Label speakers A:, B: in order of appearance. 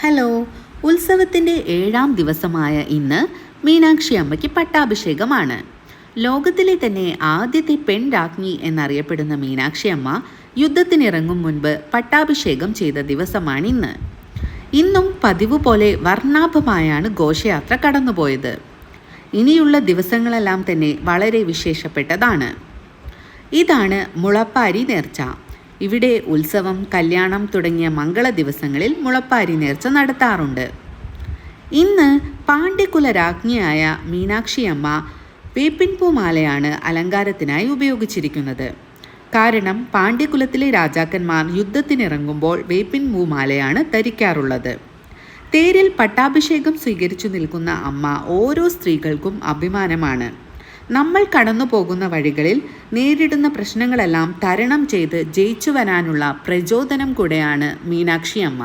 A: Hello. ഉത്സവത്തിൻ്റെ 7ാം ദിവസമായ ഇന്ന് മീനാക്ഷി അമ്മയ്ക്ക് പട്ടാഭിഷേകമാണ്. ലോകത്തിലെ തന്നെ ആദ്യത്തെ പെൺ രാജ്ഞി എന്നറിയപ്പെടുന്ന മീനാക്ഷി അമ്മ യുദ്ധത്തിനിറങ്ങും മുൻപ് പട്ടാഭിഷേകം ചെയ്ത ദിവസമാണിന്ന്. ഇന്നും പതിവ് പോലെ വർണ്ണാഭമായാണ് ഘോഷയാത്ര കടന്നുപോയത്. ഇനിയുള്ള ദിവസങ്ങളെല്ലാം തന്നെ വളരെ വിശേഷപ്പെട്ടതാണ്. ഇതാണ് മുളപ്പാരി നേർച്ച. ഇവിടെ ഉത്സവം, കല്യാണം തുടങ്ങിയ മംഗള ദിവസങ്ങളിൽ മുളപ്പാരി നേർച്ച നടത്താറുണ്ട്. ഇന്ന് പാണ്ഡ്യകുല രാജ്ഞിയായ മീനാക്ഷിയമ്മ വേപ്പിൻ പൂമാലയാണ് അലങ്കാരത്തിനായി ഉപയോഗിച്ചിരിക്കുന്നത്. കാരണം പാണ്ഡ്യകുലത്തിലെ രാജാക്കന്മാർ യുദ്ധത്തിനിറങ്ങുമ്പോൾ വേപ്പിൻ പൂമാലയാണ് ധരിക്കാറുള്ളത്. തേരിൽ പട്ടാഭിഷേകം സ്വീകരിച്ചു നിൽക്കുന്ന അമ്മ ഓരോ സ്ത്രീകൾക്കും അഭിമാനമാണ്. നമ്മൾ കടന്നു പോകുന്ന വഴികളിൽ നേരിടുന്ന പ്രശ്നങ്ങളെല്ലാം തരണം ചെയ്ത് ജയിച്ചു വരാനുള്ള പ്രചോദനം കൂടെയാണ് മീനാക്ഷി അമ്മ.